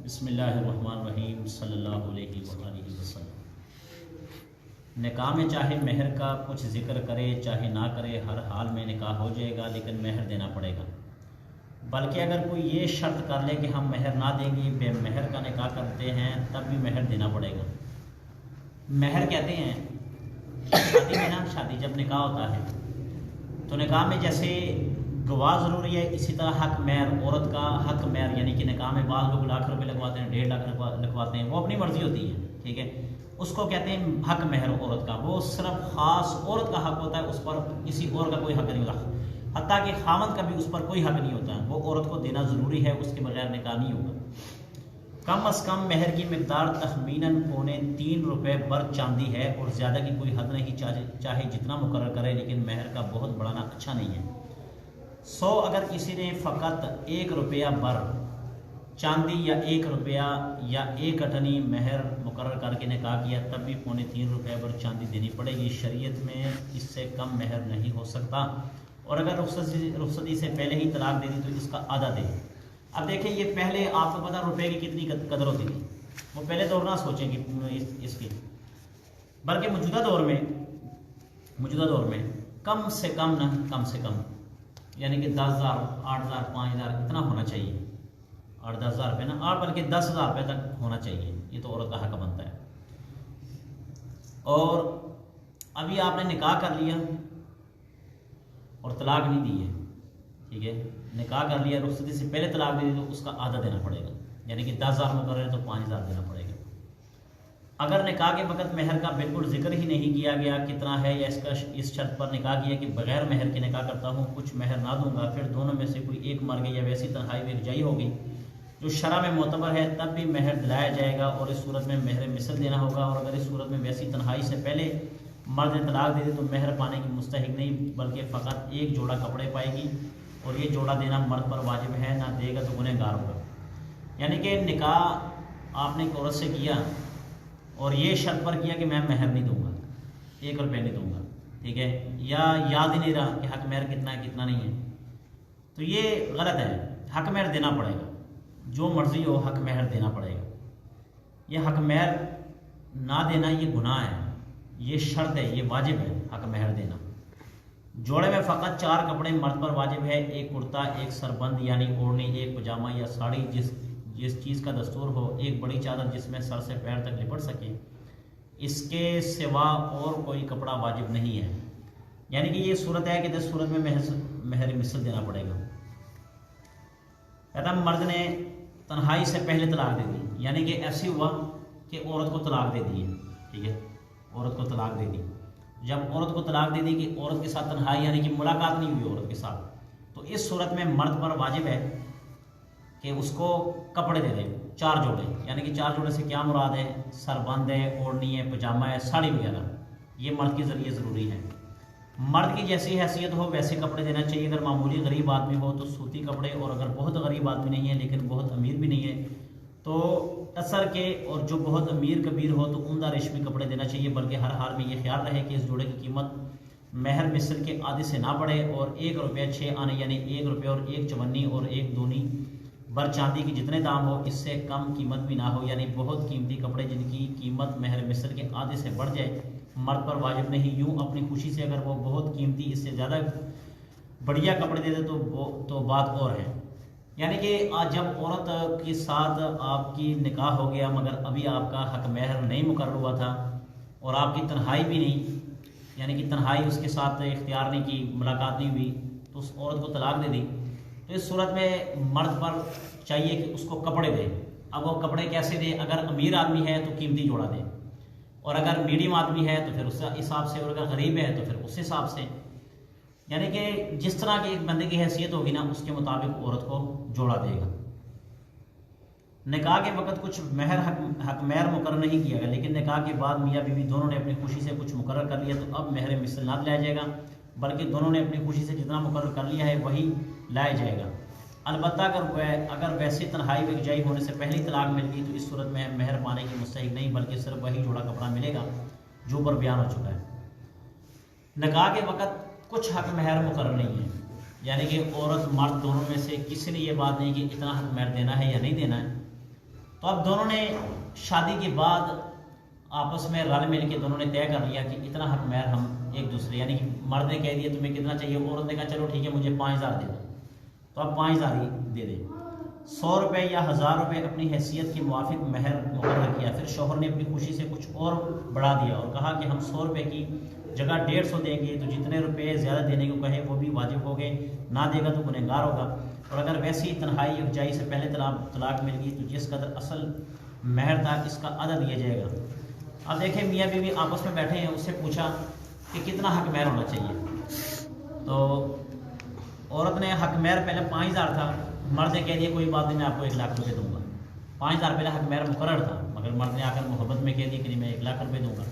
बिस्मिल्लाहिर्रहमानिर्रहीम सल्लल्लाहु अलैहि वसल्लम। निकाह में चाहे मेहर का कुछ जिक्र करे चाहे ना करे, हर हाल में निकाह हो जाएगा, लेकिन मेहर देना पड़ेगा। बल्कि अगर कोई ये शर्त कर ले कि हम मेहर ना देंगे, बेमेहर का निकाह करते हैं, तब भी मेहर देना पड़ेगा। मेहर कहते हैं शादी में ना, शादी जब निकाह होता है तो निकाह में जैसे गवाह ज़रूरी है, इसी तरह हक मेहर, औरत का हक मेहर, यानी कि निकाह में बाद लोग लाख रुपए लगवाते हैं, 1.5 लाख लगवाते हैं, वो अपनी मर्जी होती है, ठीक है। उसको कहते हैं हक मेहर औरत का। वो सिर्फ ख़ास औरत का हक होता है, उस पर किसी और का कोई हक नहीं होता, हत्ता कि खामद का भी उस पर कोई हक नहीं होता। वो औरत को देना ज़रूरी है, उसके बगैर निकाह नहीं होगा। कम अज़ कम मेहर की मिकदार तखमीनन 3.25 रुपये बर चांदी है, और ज़्यादा की कोई हद नहीं, चाहे जितना मुकर्रर करे, लेकिन मेहर का बहुत बढ़ाना अच्छा नहीं है। अगर किसी ने फ़कत 1 रुपया बर चांदी या 1 रुपया या 1 अठनी मेहर मुकर्रर करके निकाह किया, तब भी 3.25 रुपये बर चांदी देनी पड़ेगी। शरीयत में इससे कम मेहर नहीं हो सकता। और अगर रुखसती से पहले ही तलाक दे दी तो इसका आधा दे। अब देखें, ये पहले आपको पता रुपए की कितनी कदर होती थी, वो पहले दौर ना सोचेंगे इसकी, बल्कि मौजूदा दौर में कम से कम यानी कि 10,000, 8,000, 5,000 इतना होना चाहिए। 8-10 हज़ार रुपये ना, और बल्कि 10,000 रुपये तक होना चाहिए। ये तो औरत का हक बनता है। और अभी आपने निकाह कर लिया और तलाक नहीं दी है, ठीक है, निकाह कर लिया, रुखसती से पहले तलाक दे दी, तो उसका आधा देना पड़ेगा। यानी कि 10,000 मुकर्रर है तो 5,000 देना पड़ेगा। अगर निकाह के वक़्त मेहर का बिल्कुल जिक्र ही नहीं किया गया कितना है, या इसका इस शर्त पर निकाह किया कि बगैर मेहर के निकाह करता हूँ, कुछ मेहर ना दूंगा, फिर दोनों में से कोई एक मर गई या वैसी तन्हाई में रजाई होगी जो शरा में मोतबर है, तब भी मेहर दिलाया जाएगा, और इस सूरत में मेहर मिसल देना होगा। और अगर इस सूरत में वैसी तन्हाई से पहले मर्द ने तलाक दे दी तो मेहर पाने की मुस्तहिक नहीं, बल्कि फ़कत एक जोड़ा कपड़े पाएगी, और ये जोड़ा देना मर्द पर वाजिब है, ना देगा तो गुनहगार होगा। यानी कि निकाह आपने एक औरत से किया और ये शर्त पर किया कि मैं मेहर नहीं दूंगा, 1 रुपये नहीं दूंगा, ठीक है, या याद ही नहीं रहा कि हक मेहर कितना है कितना नहीं है, तो ये गलत है। हक मेहर देना पड़ेगा, जो मर्जी हो हक मेहर देना पड़ेगा। ये हक मेहर ना देना ये गुनाह है, ये शर्त है, ये वाजिब है हक मेहर देना। जोड़े में फ़कत 4 कपड़े मर्द पर वाजिब है, 1 कुर्ता, 1 सरबंद यानी ओढ़नी, 1 पजामा या साड़ी जिस चीज़ का दस्तूर हो, 1 बड़ी चादर जिसमें सर से पैर तक लिपट सके। इसके सिवा और कोई कपड़ा वाजिब नहीं है। यानी कि ये सूरत है कि जिस सूरत में मेहर मिसल देना पड़ेगा। कहता मर्द ने तन्हाई से पहले तलाक दे दी, यानी कि ऐसे हुआ कि औरत को तलाक दे दी है, ठीक है, औरत को तलाक दे दी। जब औरत को तलाक दे दी कि औरत के साथ तन्हाई यानी कि मुलाकात नहीं हुई औरत के साथ, तो इस सूरत में मर्द पर वाजिब है कि उसको कपड़े दे दें 4 जोड़े। यानी कि 4 जोड़े से क्या मुराद है, सरबंद है, ओढ़नी है, पजामा है, साड़ी वगैरह, ये मर्द के ज़रिए ज़रूरी है। मर्द की जैसी हैसियत हो वैसे कपड़े देना चाहिए। अगर मामूली गरीब आदमी हो तो सूती कपड़े, और अगर बहुत गरीब आदमी नहीं है लेकिन बहुत अमीर भी नहीं है तो टसर के, और जो बहुत अमीर कबीर हो तो उम्दा रेशमी कपड़े देना चाहिए। बल्कि हर हाल में ये ख्याल रहे कि इस जोड़े की कीमत मेहर मिसल के आधे से ना बढ़े, और 1 रुपया 6 आने यानी 1 रुपया और 1 चवन्नी और 1 दूनी बर चांदी की जितने दाम हो, इससे कम कीमत भी ना हो। यानी बहुत कीमती कपड़े जिनकी कीमत मेहर मिसल के आधे से बढ़ जाए, मर्द पर वाजिब नहीं। यूँ अपनी खुशी से अगर वो बहुत कीमती इससे ज़्यादा बढ़िया कपड़े दे दे तो बात और है। यानी कि आज जब औरत के साथ आपकी निकाह हो गया मगर अभी आपका हक मेहर नहीं मुकर्रर हुआ था, और आपकी तन्हाई भी नहीं, यानी कि तन्हाई उसके साथ इख्तियार नहीं की, मुलाकात नहीं हुई, तो उस औरत को तलाक दे दी, तो इस सूरत में मर्द पर चाहिए कि उसको कपड़े दे। अब वो कपड़े कैसे दे, अगर अमीर आदमी है तो कीमती जोड़ा दे, और अगर मीडियम आदमी है तो फिर उस हिसाब से, और अगर गरीब है तो फिर उस हिसाब से। यानी कि जिस तरह की एक बंदे की हैसियत होगी ना, उसके मुताबिक औरत को जोड़ा देगा। निकाह के वक़्त कुछ हक मेहर मुकर्रर नहीं किया गया, लेकिन निकाह के बाद मियाँ बीवी दोनों ने अपनी खुशी से कुछ मुकर्रर कर लिया, तो अब मेहर मिसल ना दिलाया जाएगा, बल्कि दोनों ने अपनी खुशी से जितना मुकर्रर कर लिया है वही लाया जाएगा। अलबत्ता अगर वैसे तन्हाई व रजाई होने से पहले तलाक मिल गई, तो इस सूरत में मेहर पाने की मुस्तहिक नहीं, बल्कि सिर्फ वही जोड़ा कपड़ा मिलेगा जो ऊपर बयान हो चुका है। निकाह के वक़्त कुछ हक मेहर मुकर्रर नहीं है, यानी कि औरत मर्द दोनों में से किसी ने ये बात नहीं कि इतना हक मेहर देना है या नहीं देना है, तो अब दोनों ने शादी के बाद आपस में रल मिल के दोनों ने तय कर लिया कि इतना हक महर हम एक दूसरे, यानी कि मर्द ने कह दिया तुम्हें कितना चाहिए, औरत ने कहा चलो ठीक है मुझे 5,000 दे दो, तो अब 5,000 ही दे दे। 100 रुपये या 1,000 रुपये अपनी हैसियत के मुआफिक महर मुकर्रर किया। फिर शोहर ने अपनी खुशी से कुछ और बढ़ा दिया और कहा कि हम 100 रुपये की जगह 150 देंगे, तो जितने रुपये ज़्यादा देने को कहे वो भी वाजिब हो गए, ना देगा तो गुनहगार होगा। और अगर वैसी तन्हाई यकजाई से पहले तलाक मिल गई तो जिस कदर असल महर था इसका आधा दिया जाएगा। अब देखें मियाँ बीवी आपस में बैठे हैं, उससे पूछा कि कितना हक महर होना चाहिए, तो औरत ने हक महर पहले 5,000 था, मर्द ने कह दिया कोई बात नहीं मैं आपको 1,00,000 रुपये दूंगा। 5,000 पहले हक महर मुकर्रर था, मगर मर्द ने आकर मोहब्बत में कह दिया कि नहीं मैं 1,00,000 रुपये दूंगा।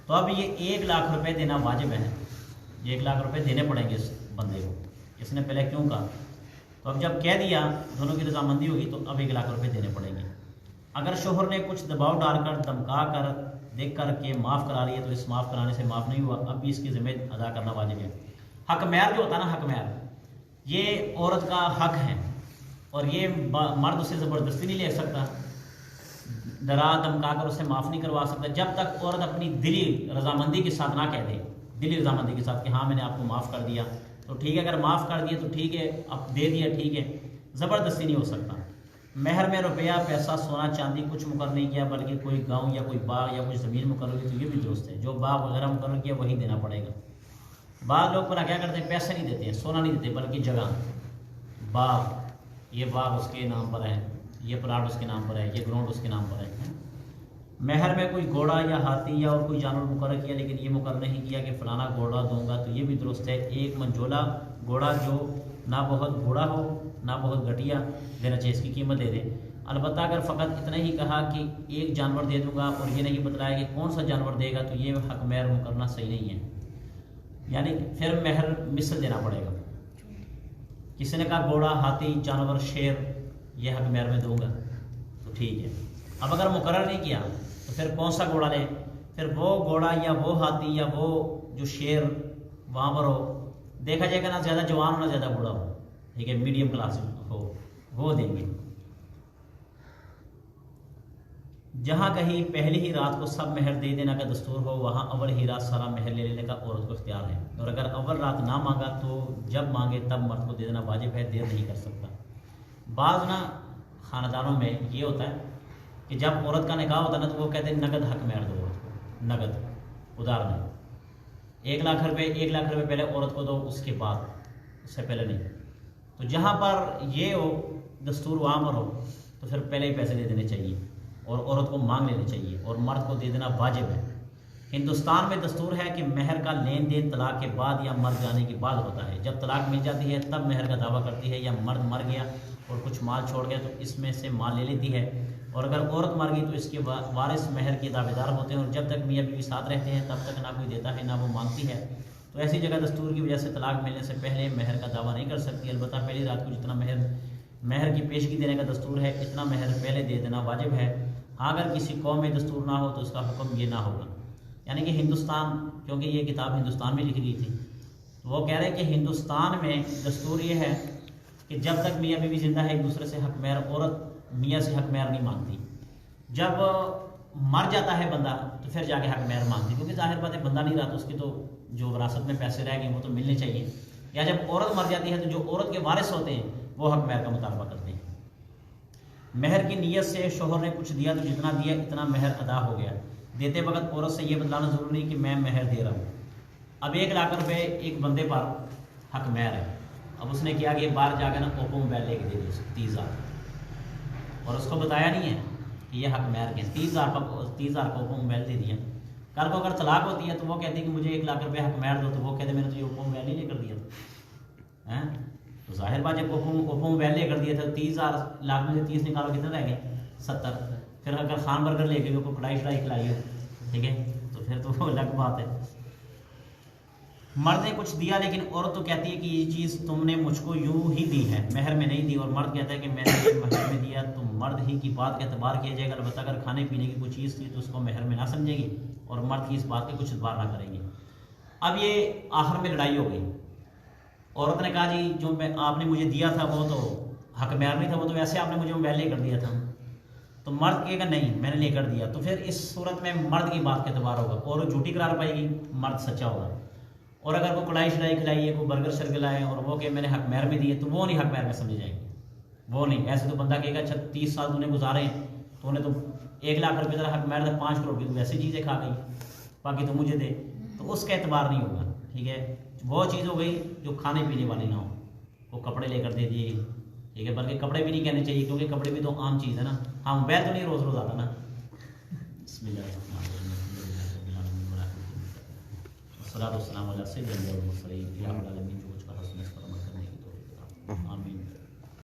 तो अब ये 1,00,000 रुपये देना वाजिब है, ये 1,00,000 रुपये देने पड़ेंगे इस बंदे को। इसने पहले क्यों कहा, तो अब जब कह दिया दोनों की रजामंदी होगी तो अब 1,00,000 रुपये देने पड़ेंगे। अगर शोहर ने कुछ दबाव डालकर धमका कर देख कर के माफ़ करा लिया तो इस माफ़ कराने से माफ़ नहीं हुआ, अब भी इसकी ज़िम्मे अदा करना वाजिब है। हक महर जो होता है ना, हक महर ये औरत का हक है और ये मर्द उसे ज़बरदस्ती नहीं ले सकता, डरा धमका कर उसे माफ़ नहीं करवा सकता जब तक औरत अपनी दिली रजामंदी के साथ ना कह दे, दिली रजामंदी के साथ कि हाँ मैंने आपको माफ़ कर दिया तो ठीक है, अगर माफ़ कर दिया तो ठीक है, अब दे दिया ठीक है, ज़बरदस्ती नहीं हो सकता। महर में रुपया पैसा सोना चांदी कुछ मुकर्रर नहीं किया, बल्कि कोई गांव या कोई बाग या कोई ज़मीन मुकर्रर की, तो ये भी दुरुस्त है। जो बाग वगैरह मुकर्रर किया वही देना पड़ेगा। बाग लोग पता क्या करते हैं, पैसे नहीं देते हैं, सोना नहीं देते, बल्कि जगह, बाग, ये बाग उसके नाम पर है, ये प्लाट उसके नाम पर है, ये ग्राउंड उसके नाम पर है। महर में कोई घोड़ा या हाथी या और कोई जानवर मुकर्रर किया, लेकिन ये मुकर्रर नहीं किया कि फ़लाना घोड़ा दूंगा, तो ये भी दुरुस्त है। एक मंजोला घोड़ा जो ना बहुत बूढ़ा हो ना बहुत घटिया देना चाहिए, इसकी कीमत दे दे। अलबत्ता अगर फ़कत इतना ही कहा कि एक जानवर दे दूंगा और ये नहीं बतलाया कि कौन सा जानवर देगा, तो ये हक महर मुकर्रना सही नहीं है, यानी फिर महर मिसल देना पड़ेगा। किसी ने कहा घोड़ा, हाथी, जानवर, शेर, ये हक महर में दूंगा तो ठीक है। अब अगर मुकर्रर नहीं किया तो फिर कौन सा घोड़ा ले, फिर वो घोड़ा या वो हाथी या वो जो शेर वहाँ पर हो, देखा जाएगा ना ज़्यादा जवान हो ना ज़्यादा बूढ़ा हो, ठीक है, मीडियम क्लास हो, वो देंगे। जहाँ कहीं पहली ही रात को सब महर दे देना का दस्तूर हो, वहाँ अव्वल ही रात सारा महर ले लेने का औरत को इख्तियार है। और अगर अव्वल रात ना मांगा तो जब मांगे तब मर्द को दे देना वाजिब है, देर नहीं कर सकता। बाज़ ना ख़ानदानों में ये होता है कि जब औरत का निकाह होता है ना तो वो कहते हैं नगद हक महर दो औरत को, नगद, उधार नहीं। 1,00,000 रुपये 1,00,000 रुपये पहले औरत को दो, उसके बाद, उससे पहले नहीं। तो जहाँ पर ये हो दस्तूर वहाँ पर हो तो फिर पहले ही पैसे दे देने चाहिए और औरत को मांग लेने चाहिए और मर्द को दे देना वाजिब है। हिंदुस्तान में दस्तूर है कि महर का लेन देन तलाक के बाद या मर जाने के बाद होता है। जब तलाक मिल जाती है तब महर का दावा करती है, या मर्द मर गया और कुछ माल छोड़ गया तो इसमें से माल ले लेती है, और अगर औरत मर गई तो इसके वारिस महर के दावेदार होते हैं, और जब तक मियाँ बीवी साथ रहते हैं तब तक ना कोई देता है ना वो मांगती है। तो ऐसी जगह दस्तूर की वजह से तलाक मिलने से पहले महर का दावा नहीं कर सकती। अलबत्ता पहली रात को जितना महर की पेशगी देने का दस्तूर है इतना महर पहले दे देना वाजिब है। हाँ, अगर किसी कौम में दस्तूर ना हो तो उसका हुक्म ये ना होगा। यानी कि हिंदुस्तान, क्योंकि ये किताब हिंदुस्तान में लिखी गई थी, तो वो कह रहे हैं कि हिंदुस्तान में दस्तूर ये है कि जब तक मियाँ बीवी जिंदा है एक दूसरे से हक महर, औरत मियाँ से हक महर नहीं मांगती। जब मर जाता है बंदा तो फिर जाके हक महर मांगती, क्योंकि जाहिर बात है बंदा नहीं रहा तो उसकी तो जो विरासत में पैसे रह गए वो तो मिलने चाहिए। या जब औरत मर जाती है तो जो औरत के वारिस होते हैं वो हक महर का मुतालबा करते हैं। महर की नीयत से शोहर ने कुछ दिया तो जितना दिया इतना महर अदा हो गया। देते वक्त औरत से ये बतलाना ज़रूरी नहीं कि मैं महर दे रहा हूँ। अब 1,00,000 रुपये एक बंदे पर हक महर है। अब उसने किया कि बाहर जाकर ना ओप्पो मोबाइल लेके दे दिया 30,000, और उसको बताया नहीं है कि ये हक महर के 30,000 का ओप्पो मोबाइल दे दिया। कल को अगर तलाक होती है तो वो कहती है कि मुझे 1,00,000 रुपये हक महर दो, तो वो कहते मैंने तो ये ओप्पो मोबाइल ही लेकर दिया था, हैं? तो जाहिर बात जब ओप्पो मोबाइल लेकर दिया था 30,000 में से 30 निकालो कितने रह गए, 70। फिर अगर खान बर्गर ले गए को कढ़ाई शढ़ाई खिलाई हो, ठीक है, तो फिर तो वो अलग बात है। मर्द ने कुछ दिया लेकिन औरत तो कहती है कि ये चीज़ तुमने मुझको यूं ही दी है, महर में नहीं दी, और मर्द कहता है कि मैंने महर में दिया। तो मर्द ही की बात का एतबार किया जाएगा। अलबत्ता अगर खाने पीने की कोई चीज़ थी तो उसको महर में ना समझेगी और मर्द की इस बात के कुछ एतबार ना करेंगे। अब ये आखिर में लड़ाई हो गई। औरत ने कहा जी जो आपने मुझे दिया था वो तो हक महर नहीं था, वो तो वैसे आपने मुझे मोबाइल ले कर दिया था। तो मर्द कहेगा नहीं मैंने लेकर दिया, तो फिर इस सूरत में मर्द की बात का एतबार होगा और वो झूठी करार पाएगी, मर्द सच्चा होगा। और अगर वो कढ़ाई शढ़ाई खिलाई है, कोई बर्गर शर्गर लाए और वो कहे मैंने हक महर में दिए, तो वो नहीं हक महर में समझी जाएगी, वो नहीं। ऐसे तो बंदा कहेगा 30 साल तूने गुजारे हैं तो उन्हें तो 1 लाख रुपये तेरा हक महर था, 5 करोड़ की तो वैसी चीज़ें खा गई, बाकी तो मुझे दे, तो उसका एतबार नहीं होगा। ठीक है, वो चीज़ हो गई जो खाने पीने वाली ना हो, वो कपड़े लेकर दे दिए, ठीक है, बल्कि कपड़े भी नहीं कहने चाहिए क्योंकि कपड़े भी तो आम चीज़ है ना। हाँ मोबाइल तो नहीं रोज़ रोज़ आता ना। सलातो सलाम अला सय्यिदिल मुरसलीन या अला अलमीन, जो कुछ कहा सुनने पर अमल करने की तौफीक अता फरमाए। आमीन।